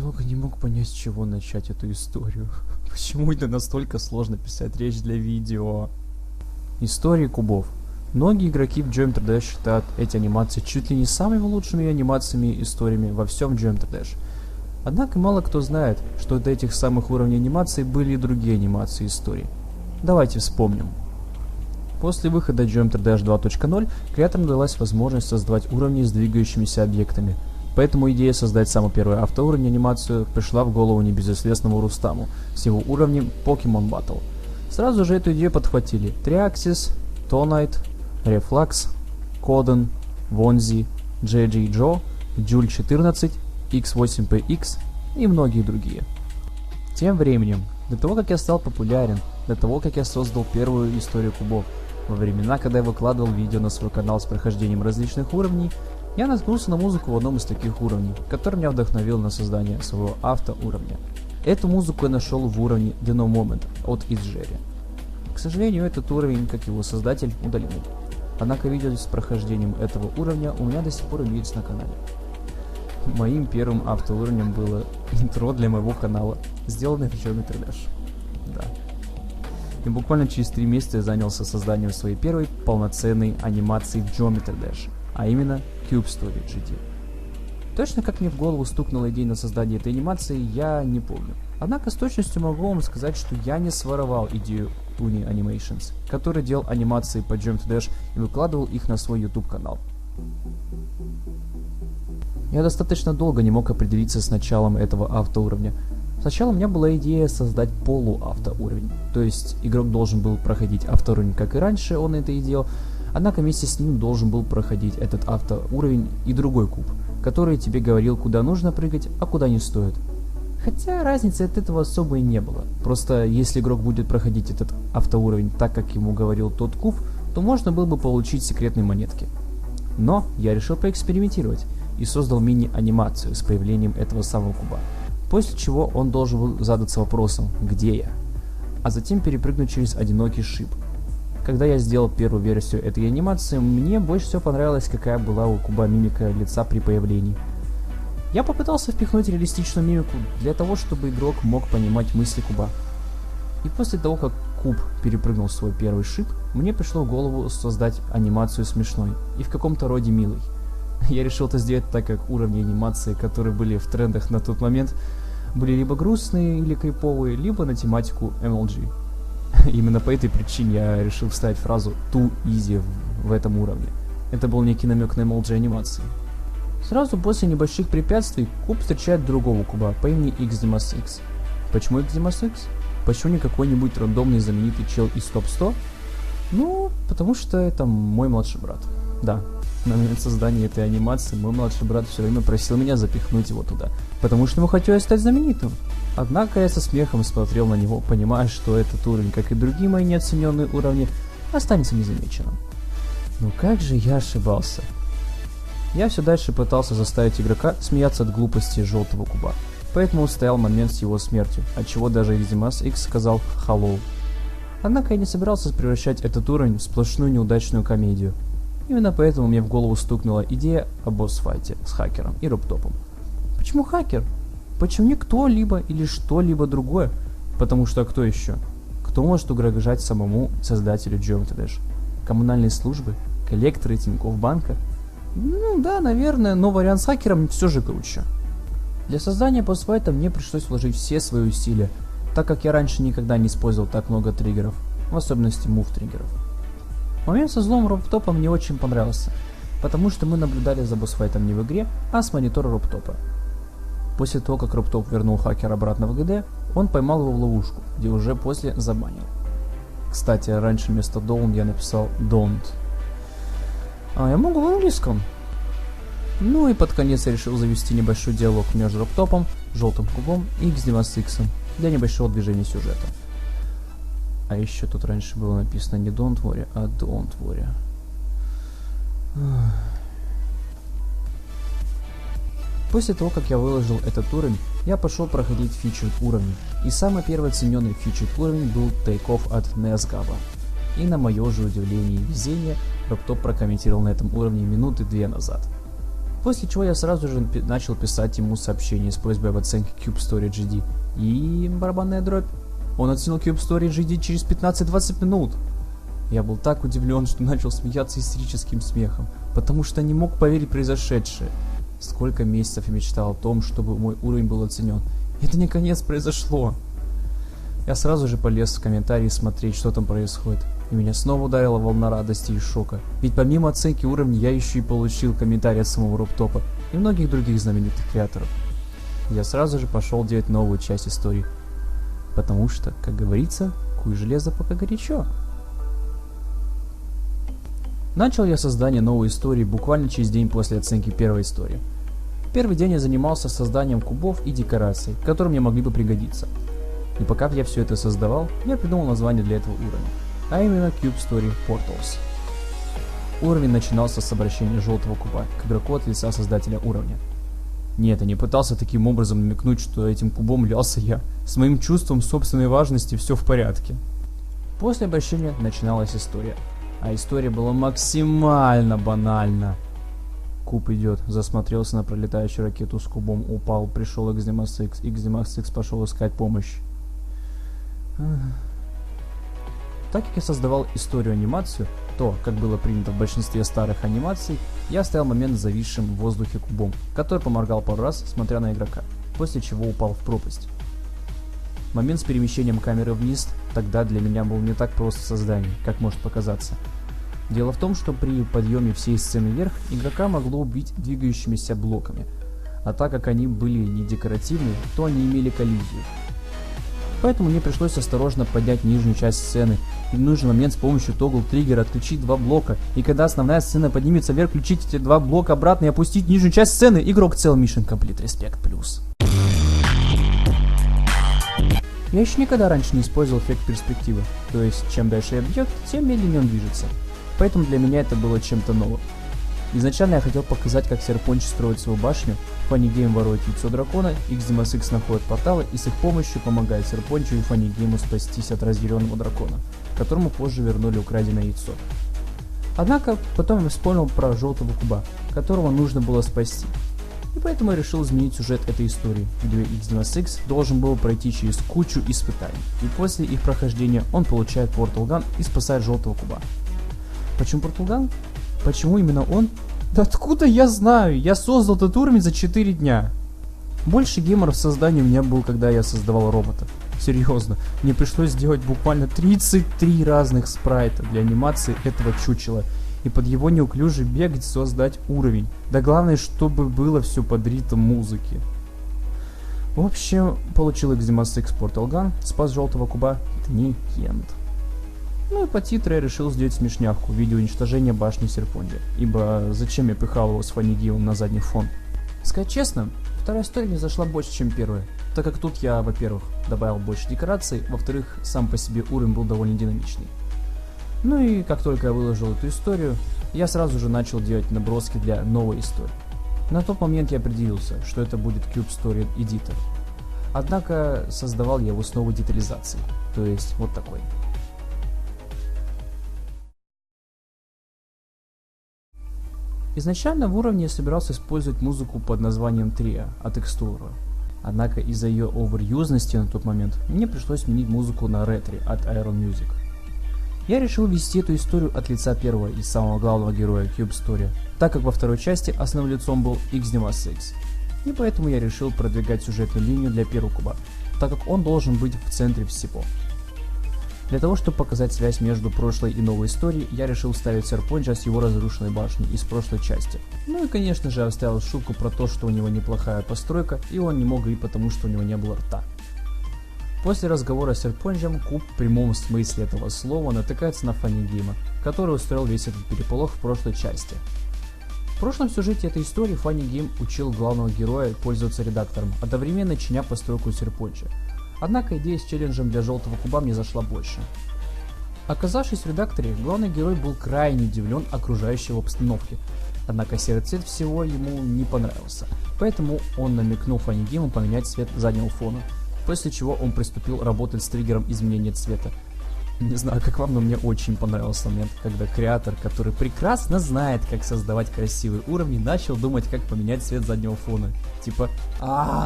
долго не мог понять, с чего начать эту историю. Почему это настолько сложно писать речь для видео? Истории кубов. Многие игроки в Geometry Dash считают эти анимации чуть ли не самыми лучшими анимациями и историями во всем Geometry Dash. Однако мало кто знает, что до этих самых уровней анимации были и другие анимации и истории. Давайте вспомним. После выхода Geometry Dash 2.0 креаторам далась возможность создавать уровни с двигающимися объектами. Поэтому идея создать самый первый автоуровень анимацию пришла в голову небезызвестному Рустаму с его уровнем Pokemon Battle. Сразу же эту идею подхватили Triaxis, Tonite, Reflux, Koden, Вонзи, JG Joe, Joule 14, X8PX и многие другие. Тем временем, до того как я стал популярен, до того как я создал первую историю кубов, во времена, когда я выкладывал видео на свой канал с прохождением различных уровней, я наткнулся на музыку в одном из таких уровней, который меня вдохновил на создание своего автоуровня. Эту музыку я нашел в уровне The No Moment от Изжери. К сожалению, этот уровень, как его создатель, удалены. Однако видео с прохождением этого уровня у меня до сих пор имеется на канале. Моим первым автоуровнем было интро для моего канала, сделанное в Geometry Dash. Да. И буквально через 3 месяца я занялся созданием своей первой полноценной анимации в Geometry Dash, а именно Cube Story GT. Точно как мне в голову стукнула идея на создание этой анимации, я не помню. Однако с точностью могу вам сказать, что я не своровал идею Uni Animations, который делал анимации по Geometry Dash и выкладывал их на свой YouTube канал. Я достаточно долго не мог определиться с началом этого автоуровня. Сначала у меня была идея создать полуавтоуровень, то есть игрок должен был проходить автоуровень, как и раньше он это и делал, однако вместе с ним должен был проходить этот автоуровень и другой куб, который тебе говорил, куда нужно прыгать, а куда не стоит. Хотя разницы от этого особо и не было. Просто если игрок будет проходить этот автоуровень так, как ему говорил тот куб, то можно было бы получить секретные монетки. Но я решил поэкспериментировать и создал мини-анимацию с появлением этого самого куба. После чего он должен был задаться вопросом «Где я?», а затем перепрыгнуть через одинокий шип. Когда я сделал первую версию этой анимации, мне больше всего понравилось, какая была у куба мимика лица при появлении. Я попытался впихнуть реалистичную мимику для того, чтобы игрок мог понимать мысли куба. И после того, как куб перепрыгнул свой первый шип, мне пришло в голову создать анимацию смешной и в каком-то роде милой. Я решил это сделать так, как уровни анимации, которые были в трендах на тот момент, были либо грустные или криповые, либо на тематику MLG. Именно по этой причине я решил вставить фразу «too easy» в этом уровне. Это был некий намек на MLG анимации. Сразу после небольших препятствий куб встречает другого куба по имени XDemas-X. Почему XDemas-X? Почему не какой-нибудь рандомный знаменитый чел из топ-100? Ну, потому что это мой младший брат. Да, на момент создания этой анимации мой младший брат все время просил меня запихнуть его туда, потому что ему хотелось стать знаменитым. Однако я со смехом смотрел на него, понимая, что этот уровень, как и другие мои неоцененные уровни, останется незамеченным. Но как же я ошибался. Я все дальше пытался заставить игрока смеяться от глупости желтого куба, поэтому стоял момент с его смертью, отчего даже XDemas-X сказал «Hello». Однако я не собирался превращать этот уровень в сплошную неудачную комедию. Именно поэтому мне в голову стукнула идея о босс-файте с хакером и Робтопом. Почему хакер? Почему не кто-либо или что-либо другое? Потому что кто еще? Кто может угрожать самому создателю Geometry Dash? Коммунальные службы? Коллекторы Тинькофф банка? Ну да, наверное, но вариант с хакером все же круче. Для создания босс-файта мне пришлось вложить все свои усилия, так как я раньше никогда не использовал так много триггеров, в особенности мув-триггеров. Момент со злом Робтопа мне очень понравился, потому что мы наблюдали за босс-файтом не в игре, а с монитора Робтопа. После того, как Робтоп вернул хакера обратно в ГД, он поймал его в ловушку, где уже после забанил. Кстати, раньше вместо Don't я написал Don't. А я могу в английском. Ну и под конец я решил завести небольшой диалог между Робтопом, желтым кубом и XDemas-X для небольшого движения сюжета. А еще тут раньше было написано не Don't Worry, а Don't Worry. После того, как я выложил этот уровень, я пошел проходить фичерд уровни. И самый первый оцененный фичерд уровень был Take-Off от NESGABA. И на мое же удивление и везение, Робтоп прокомментировал на этом уровне минуты 2 назад. После чего я сразу же начал писать ему сообщение с просьбой об оценке Cube Story GD. И барабанная дробь. Он оценил Cube Story GD через 15-20 минут. Я был так удивлен, что начал смеяться истерическим смехом, потому что не мог поверить в произошедшее. Сколько месяцев я мечтал о том, чтобы мой уровень был оценен. И это наконец произошло. Я сразу же полез в комментарии смотреть, что там происходит. И меня снова ударила волна радости и шока. Ведь помимо оценки уровня, я еще и получил комментарий от самого Рубтопа и многих других знаменитых креаторов. Я сразу же пошел делать новую часть истории. Потому что, как говорится, куй железо пока горячо. Начал я создание новой истории буквально через день после оценки первой истории. Первый день я занимался созданием кубов и декораций, которые мне могли бы пригодиться. И пока я все это создавал, я придумал название для этого уровня, а именно Cube Story Portals. Уровень начинался с обращения желтого куба к игроку от лица создателя уровня. Нет, я не пытался таким образом намекнуть, что этим кубом являлся я. С моим чувством собственной важности все в порядке. После обращения начиналась история. А история была максимально банальна. Куб идет, засмотрелся на пролетающую ракету с кубом, упал, пришел Xdemax X, Xdemax X пошел искать помощь. Так как я создавал историю-анимацию, то, как было принято в большинстве старых анимаций, я оставил момент с зависшим в воздухе кубом, который поморгал пару раз, смотря на игрока, после чего упал в пропасть. Момент с перемещением камеры вниз тогда для меня был не так прост в создании, как может показаться. Дело в том, что при подъеме всей сцены вверх игрока могло убить двигающимися блоками, а так как они были не декоративные, то они имели коллизию. Поэтому мне пришлось осторожно поднять нижнюю часть сцены и в нужный момент с помощью тогл-триггера отключить два блока, и когда основная сцена поднимется вверх, включить эти два блока обратно и опустить нижнюю часть сцены. Игрок цел, Mission Complete, респект плюс. Я еще никогда раньше не использовал эффект перспективы, то есть чем дальше объект, тем медленнее он движется. Поэтому для меня это было чем-то новым. Изначально я хотел показать, как Серпонч строит свою башню, Фаннигейм ворует яйцо дракона, Xdemax X находит порталы и с их помощью помогает Серпончу и Фаннигейму спастись от разъяренного дракона, которому позже вернули украденное яйцо. Однако потом я вспомнил про желтого куба, которого нужно было спасти. И поэтому я решил изменить сюжет этой истории, где Xdemax X должен был пройти через кучу испытаний, и после их прохождения он получает Portal Gun и спасает желтого куба. Почему Portal Gun? Почему именно он? Да откуда я знаю? Я создал этот уровень за 4 дня. Больше гемора в создании у меня был, когда я создавал робота. Серьезно, мне пришлось сделать буквально 33 разных спрайта для анимации этого чучела. И под его неуклюжий бег создать уровень. Да главное, чтобы было все под ритм музыки. В общем, получил Xdemax X Portal Gun, спас желтого куба, это не Кент. Ну и по титру я решил сделать смешнявку в виде уничтожения башни Серпонча, ибо зачем я пихал его с Фаннигеймом на задний фон. Сказать честно, вторая история мне зашла больше, чем первая, так как тут я, во-первых, добавил больше декораций, во-вторых, сам по себе уровень был довольно динамичный. Ну и как только я выложил эту историю, я сразу же начал делать наброски для новой истории. На тот момент я определился, что это будет Cube Story Editor. Однако создавал я его с новой детализацией, то есть вот такой. Изначально в уровне я собирался использовать музыку под названием Tria от Xtour. Однако из-за ее оверюзности на тот момент мне пришлось сменить музыку на Retri от Iron Music. Я решил вести эту историю от лица первого и самого главного героя Cube Story, так как во второй части основным лицом был Xdemax X. И поэтому я решил продвигать сюжетную линию для первого куба, так как он должен быть в центре всего. Для того, чтобы показать связь между прошлой и новой историей, я решил вставить Серпонча с его разрушенной башней из прошлой части. Ну и конечно же оставил шутку про то, что у него неплохая постройка, и он не мог говорить, потому что у него не было рта. После разговора с Серпончем, Куб в прямом смысле этого слова натыкается на Фаннигейма, который устроил весь этот переполох в прошлой части. В прошлом сюжете этой истории Фаннигейм учил главного героя пользоваться редактором, одновременно чиня постройку Серпонча. Однако идея с челленджем для желтого куба мне зашла больше. Оказавшись в редакторе, главный герой был крайне удивлен окружающей обстановке, однако серый цвет всего ему не понравился, поэтому он намекнул Фаннигейму поменять цвет заднего фона, после чего он приступил работать с триггером изменения цвета. Не знаю, как вам, но мне очень понравился момент, когда креатор, который прекрасно знает, как создавать красивые уровни, начал думать, как поменять цвет заднего фона. Типа,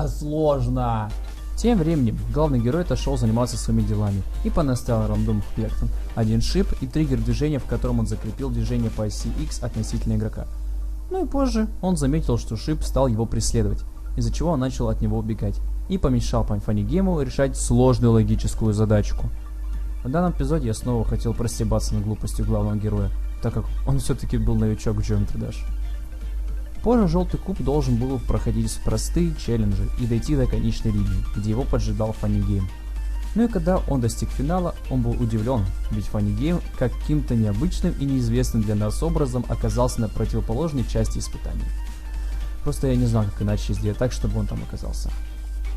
сложно. Тем временем, главный герой отошел заниматься своими делами и понаставил рандомных объектов. Один шип и триггер движения, в котором он закрепил движение по оси X относительно игрока. Ну и позже он заметил, что шип стал его преследовать, из-за чего он начал от него убегать и помешал Фанни-гейму решать сложную логическую задачку. В данном эпизоде я снова хотел простебаться над глупостью главного героя, так как он все-таки был новичок в Geometry Dash. Позже желтый куб должен был проходить простые челленджи и дойти до конечной линии, где его поджидал Фанни-гейм. Ну и когда он достиг финала, он был удивлен, ведь Фанни-гейм каким-то необычным и неизвестным для нас образом оказался на противоположной части испытаний. Просто я не знал, как иначе сделать так, чтобы он там оказался.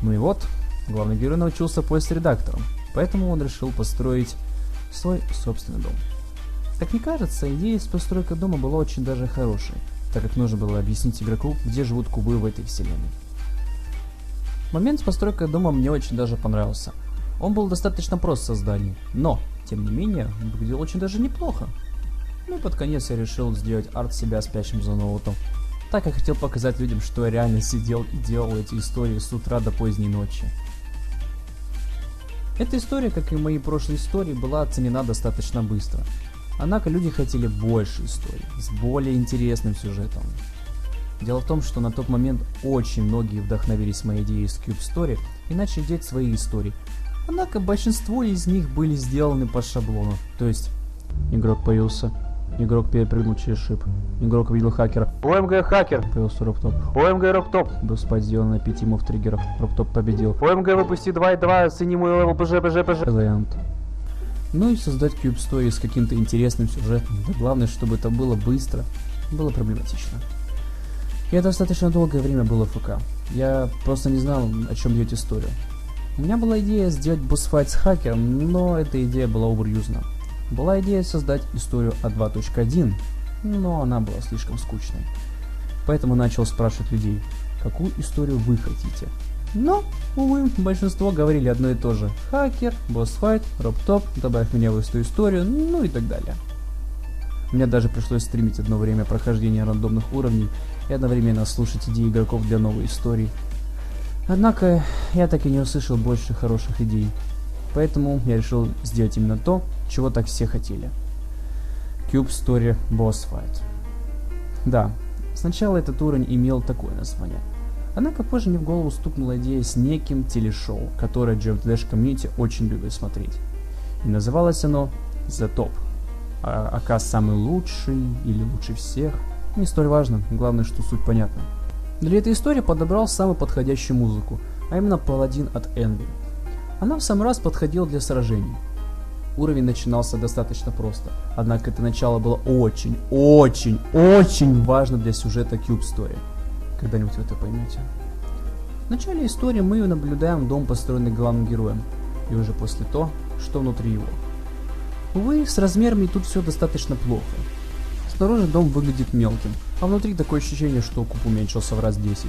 Ну и вот, главный герой научился пост-редактором, поэтому он решил построить свой собственный дом. Как мне кажется, идея с постройкой дома была очень даже хорошей, так как нужно было объяснить игроку, где живут кубы в этой вселенной. Момент с постройкой дома мне очень даже понравился. Он был достаточно прост в создании, но, тем не менее, выглядел очень даже неплохо. Ну и под конец я решил сделать арт себя спящим за ноутом, так как хотел показать людям, что я реально сидел и делал эти истории с утра до поздней ночи. Эта история, как и мои прошлые истории, была оценена достаточно быстро. Однако люди хотели больше историй, с более интересным сюжетом. Дело в том, что на тот момент очень многие вдохновились моей идеей с Cube Story и начали делать свои истории. Однако большинство из них были сделаны по шаблону. То есть, игрок появился, игрок перепрыгнул через шип, игрок увидел хакера. ОМГ хакер! Появился Роптоп. ОМГ Роптоп! Был спать сделан на 5 мув триггеров. Роптоп победил. ОМГ выпусти 2.2, оцени мой левел, ПЖ. Заянт. Ну и создать Cube Story с каким-то интересным сюжетом, да главное, чтобы это было быстро, было проблематично. Я достаточно долгое время был АФК. Я просто не знал, о чем делать историю. У меня была идея сделать босс-файт с хакером, но эта идея была оверюзна. Была идея создать историю от 2.1, но она была слишком скучной. Поэтому начал спрашивать людей, какую историю вы хотите. Но, увы, большинство говорили одно и то же. Хакер, босс-файт, роптоп, добавь меня в эту историю, ну и так далее. Мне даже пришлось стримить одно время прохождения рандомных уровней и одновременно слушать идеи игроков для новой истории. Однако, я так и не услышал больше хороших идей. Поэтому я решил сделать именно то, чего так все хотели. Cube Story Boss Fight. Да, сначала этот уровень имел такое название. Однако позже мне в голову стукнула идея с неким телешоу, которое Geometry Dash Community очень любит смотреть. И называлось оно The Top. АК самый лучший или лучше всех. Не столь важно, главное, что суть понятна. Для этой истории подобрал самую подходящую музыку, а именно Паладин от Envy. Она в самый раз подходила для сражений. Уровень начинался достаточно просто, однако это начало было очень важно для сюжета Cube Story. Когда-нибудь вы это поймете. В начале истории мы наблюдаем дом, построенный главным героем, и уже после того, что внутри его. Увы, с размерами тут все достаточно плохо. Снаружи дом выглядит мелким, а внутри такое ощущение, что куб уменьшился в раз 10.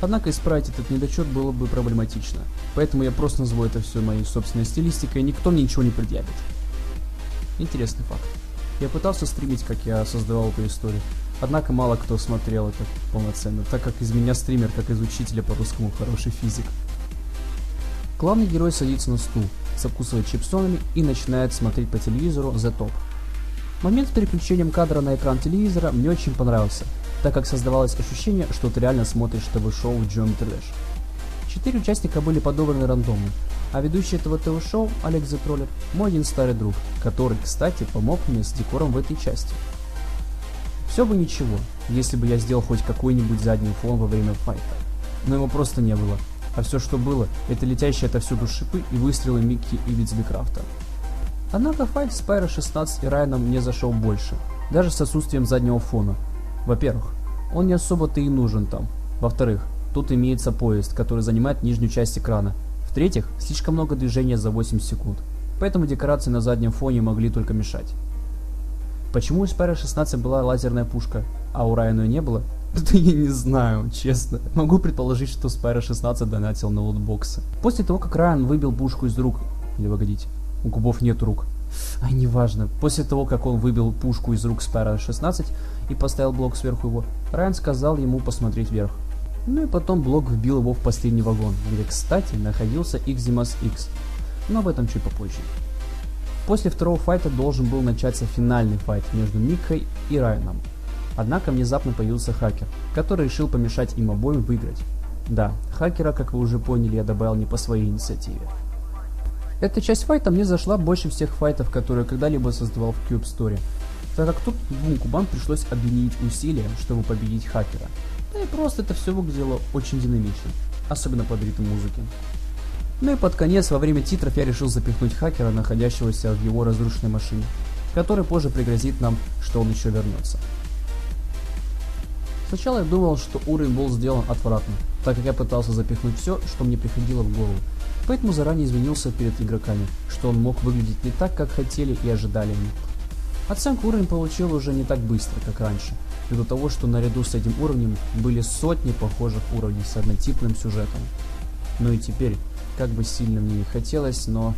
Однако исправить этот недочет было бы проблематично, поэтому я просто назову это все моей собственной стилистикой, и никто мне ничего не предъявит. Интересный факт. Я пытался стримить, как я создавал эту историю, однако мало кто смотрел это полноценно, так как из меня стример, как из учителя по русскому хороший физик. Главный герой садится на стул, закусывает чипсонами и начинает смотреть по телевизору The Top. Момент с переключением кадра на экран телевизора мне очень понравился, так как создавалось ощущение, что ты реально смотришь ТВ-шоу в Geometry Dash. 4 участника были подобраны рандомно, а ведущий этого ТВ-шоу, Олег The Troller, мой один старый друг, который, кстати, помог мне с декором в этой части. Все бы ничего, если бы я сделал хоть какой-нибудь задний фон во время файта, но его просто не было, а все, что было, это летящие отовсюду шипы и выстрелы Микки и Вицбикрафта. Однако файт с Spyro 16 и Райаном не зашел больше, даже с отсутствием заднего фона. Во-первых, он не особо-то и нужен там. Во-вторых, тут имеется поезд, который занимает нижнюю часть экрана. В-третьих, слишком много движения за 8 секунд, поэтому декорации на заднем фоне могли только мешать. Почему у Spyro 16 была лазерная пушка, а у Райана не было? Да я не знаю, честно. Могу предположить, что Spyro 16 донатил на лутбоксы. После того, как Райан выбил пушку из рук... Или погодите. У кубов нет рук. Ай, неважно. После того, как он выбил пушку из рук Спайра 16 и поставил блок сверху его, Райан сказал ему посмотреть вверх. Ну и потом блок вбил его в последний вагон, где, кстати, находился Xzimas X. Но об этом чуть попозже. После второго файта должен был начаться финальный файт между Микхой и Райаном. Однако внезапно появился хакер, который решил помешать им обоим выиграть. Да, хакера, как вы уже поняли, я добавил не по своей инициативе. Эта часть файта мне зашла больше всех файтов, которые когда-либо создавал в Cube Story, так как тут двум кубам пришлось объединить усилия, чтобы победить хакера. Да и просто это все выглядело очень динамично, особенно под ритм музыки. Ну и под конец, во время титров, я решил запихнуть хакера, находящегося в его разрушенной машине, который позже пригрозит нам, что он еще вернется. Сначала я думал, что уровень был сделан отвратно, так как я пытался запихнуть все, что мне приходило в голову, поэтому заранее извинился перед игроками, что он мог выглядеть не так, как хотели и ожидали они. Оценку уровень получил уже не так быстро, как раньше, ввиду того, что наряду с этим уровнем были сотни похожих уровней с однотипным сюжетом. Ну и теперь, как бы сильно мне не хотелось, но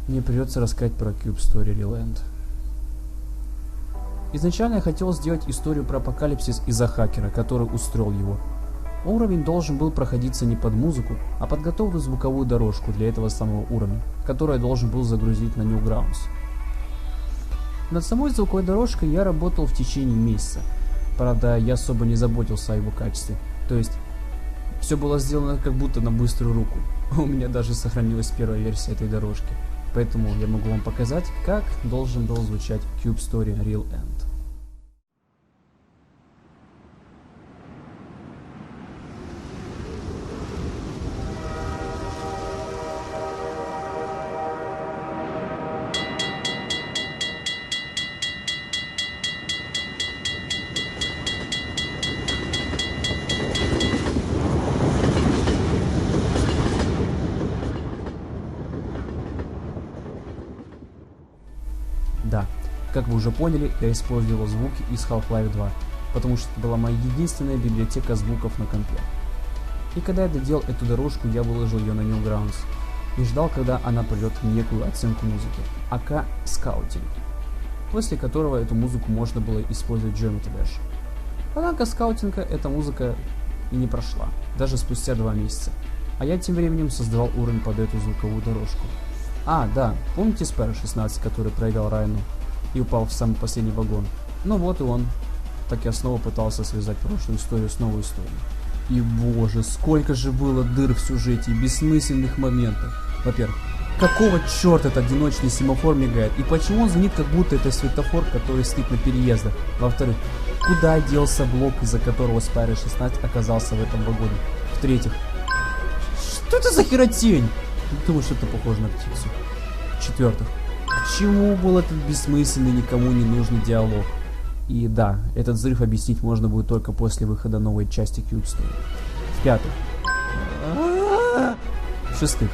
мне придется рассказать про Cube Story Real End. Изначально я хотел сделать историю про апокалипсис из-за хакера, который устроил его. Уровень должен был проходиться не под музыку, а под готовую звуковую дорожку для этого самого уровня, которую я должен был загрузить на Newgrounds. Над самой звуковой дорожкой я работал в течение месяца. Правда, я особо не заботился о его качестве. То есть, все было сделано как будто на быструю руку. У меня даже сохранилась первая версия этой дорожки. Поэтому я могу вам показать, как должен был звучать Cube Story Real End. Да, как вы уже поняли, я использовал звуки из Half-Life 2, потому что это была моя единственная библиотека звуков на компе. И когда я доделал эту дорожку, я выложил ее на Newgrounds и ждал, когда она придет в некую оценку музыки, АК скаутинг, после которого эту музыку можно было использовать в Geometry Dash. Однако скаутинга эта музыка и не прошла, даже спустя 2 месяца, а я тем временем создавал уровень под эту звуковую дорожку. А, да, помните Спайра 16, который проиграл Райану и упал в самый последний вагон? Ну вот и он. Так я снова пытался связать прошлую историю с новой историей. И боже, сколько же было дыр в сюжете и бессмысленных моментов. Во-первых, какого черта этот одиночный семафор мигает? И почему он звенит, как будто это светофор, который стоит на переездах? Во-вторых, куда делся блок, из-за которого Спайра 16 оказался в этом вагоне? В-третьих, что это за херотень? Думаю, что это похоже на птицу. В-четвертых, к чему был этот бессмысленный, никому не нужный диалог? И да, этот взрыв объяснить можно будет только после выхода новой части Cube Story. В-пятых, в-шестых,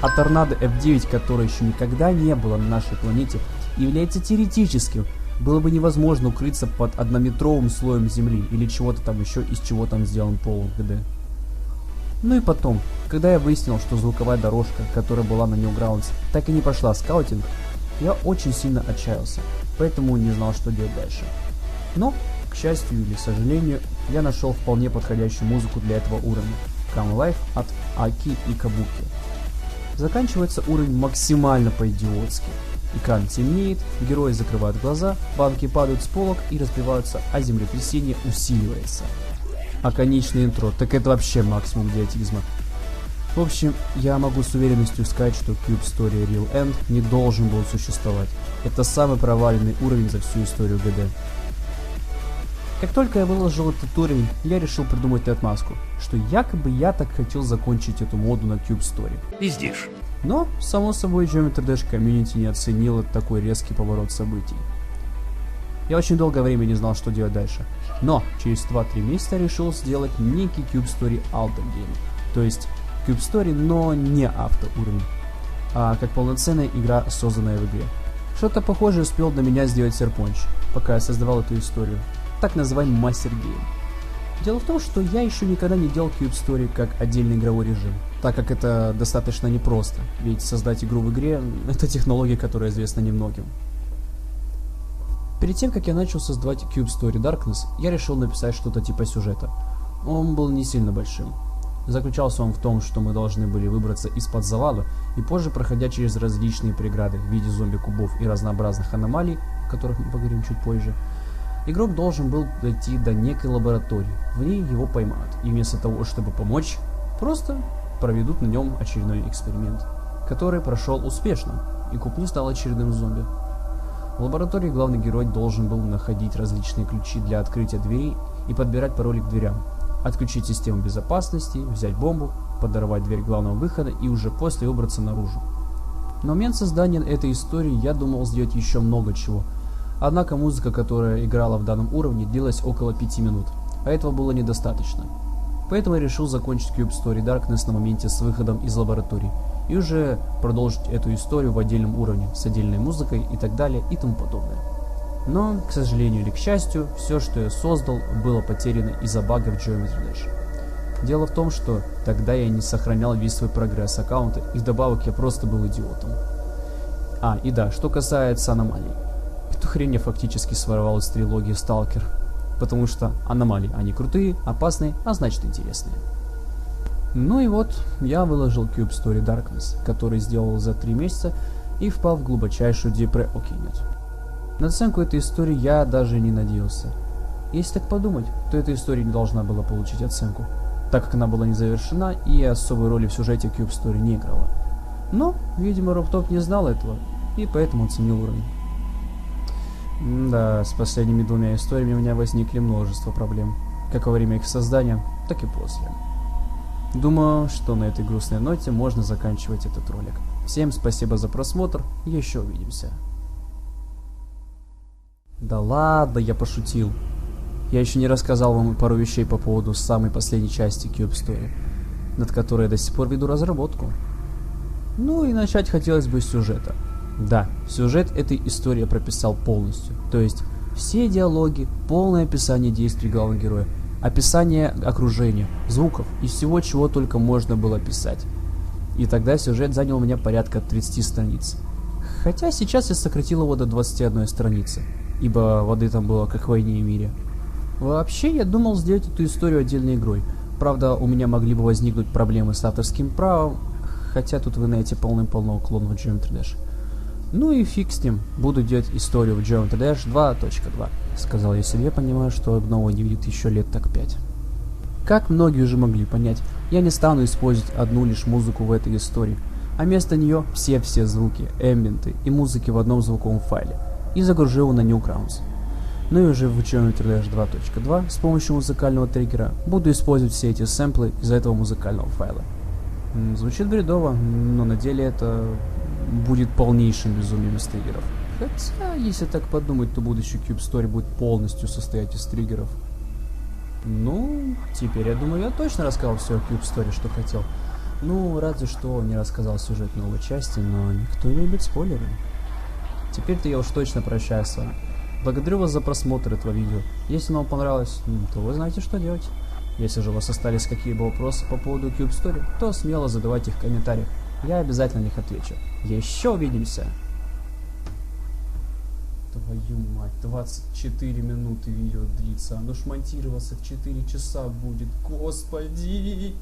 а торнадо F9, которое еще никогда не было на нашей планете, является теоретическим. Было бы невозможно укрыться под 1-метровым слоем земли или чего-то там еще, из чего там сделан пол ГД. Ну и потом, когда я выяснил, что звуковая дорожка, которая была на Newgrounds, так и не прошла скаутинг, я очень сильно отчаялся, поэтому не знал, что делать дальше. Но, к счастью или сожалению, я нашел вполне подходящую музыку для этого уровня – Come Alive от Аки и Кабуки. Заканчивается уровень максимально по-идиотски. Экран темнеет, герои закрывают глаза, банки падают с полок и разбиваются, а землетрясение усиливается. А конечное интро, так это вообще максимум идиотизма. В общем, я могу с уверенностью сказать, что Cube Story Real End не должен был существовать. Это самый проваленный уровень за всю историю ГД. Как только я выложил этот уровень, я решил придумать отмазку, что якобы я так хотел закончить эту моду на Cube Story. Пиздишь. Но, само собой, Geometry Dash комьюнити не оценила такой резкий поворот событий. Я очень долгое время не знал, что делать дальше. Но через 2-3 месяца решил сделать некий Cube Story Auto Game. То есть Cube Story, но не автоуровень, а как полноценная игра, созданная в игре. Что-то похожее успел для меня сделать Серпонч, пока я создавал эту историю. Так называемый мастер-гейм. Дело в том, что я еще никогда не делал Cube Story как отдельный игровой режим, так как это достаточно непросто, ведь создать игру в игре — это технология, которая известна немногим. Перед тем, как я начал создавать Cube Story Darkness, я решил написать что-то типа сюжета. Он был не сильно большим. Заключался он в том, что мы должны были выбраться из-под завала, и позже, проходя через различные преграды в виде зомби-кубов и разнообразных аномалий, о которых мы поговорим чуть позже, игрок должен был дойти до некой лаборатории. В ней его поймают, и вместо того, чтобы помочь, просто проведут на нем очередной эксперимент, который прошел успешно, и куб не стал очередным зомби. В лаборатории главный герой должен был находить различные ключи для открытия дверей и подбирать пароли к дверям, отключить систему безопасности, взять бомбу, подорвать дверь главного выхода и уже после выбраться наружу. На момент создания этой истории я думал сделать еще много чего. Однако музыка, которая играла в данном уровне, длилась около 5 минут, а этого было недостаточно. Поэтому я решил закончить Cube Story Darkness на моменте с выходом из лаборатории и уже продолжить эту историю в отдельном уровне, с отдельной музыкой и так далее и тому подобное. Но, к сожалению или к счастью, все, что я создал, было потеряно из-за бага в Geometry Dash. Дело в том, что тогда я не сохранял весь свой прогресс аккаунта, и вдобавок я просто был идиотом. И да, что касается аномалий. Эту хрень я фактически своровал из трилогии Stalker, потому что аномалии, они крутые, опасные, а значит интересные. Ну и вот, я выложил Cube Story Darkness, который сделал за 3 месяца и впал в глубочайшую депрессию. Окей, нет. На оценку этой истории я даже не надеялся. Если так подумать, то эта история не должна была получить оценку, так как она была не завершена и особой роли в сюжете Cube Story не играла. Но, видимо, Роптоп не знал этого, и поэтому оценил уровень. Да, с последними 2 историями у меня возникли множество проблем, как во время их создания, так и после. Думаю, что на этой грустной ноте можно заканчивать этот ролик. Всем спасибо за просмотр, еще увидимся. Да ладно, я пошутил. Я еще не рассказал вам пару вещей по поводу самой последней части Cube Story, над которой я до сих пор веду разработку. Ну и начать хотелось бы с сюжета. Да, сюжет этой истории я прописал полностью, то есть все диалоги, полное описание действий главного героя, описание окружения, звуков и всего, чего только можно было писать. И тогда сюжет занял у меня порядка 30 страниц. Хотя сейчас я сократил его до 21 страницы, ибо воды там было как в «Войне и мире». Вообще, я думал сделать эту историю отдельной игрой. Правда, у меня могли бы возникнуть проблемы с авторским правом, хотя тут вы найдете полным-полно клонов Geometry Dash. Ну и фиг с ним, буду делать историю в Geometry Dash 2.2, сказал я себе, понимая, что обнова не видит еще лет так 5. Как многие уже могли понять, я не стану использовать одну лишь музыку в этой истории, а вместо нее все звуки, эмбиенты и музыки в одном звуковом файле, и загружу его на Newgrounds. Ну и уже в Geometry Dash 2.2 с помощью музыкального триггера буду использовать все эти сэмплы из этого музыкального файла. Звучит бредово, но на деле это будет полнейшим безумием из триггеров. Хотя, если так подумать, то будущий Cube Story будет полностью состоять из триггеров. Ну, теперь я думаю, я точно рассказал все о Cube Story, что хотел. Ну, разве что не рассказал сюжет новой части, но никто не любит спойлеры. Теперь-то я уж точно прощаюсь с вами. Благодарю вас за просмотр этого видео. Если вам понравилось, то вы знаете, что делать. Если же у вас остались какие-либо вопросы по поводу Cube Story, то смело задавайте их в комментариях. Я обязательно на них отвечу. Еще увидимся! Твою мать, 24 минуты видео длится. Оно ж монтироваться в 4 часа будет. Господи!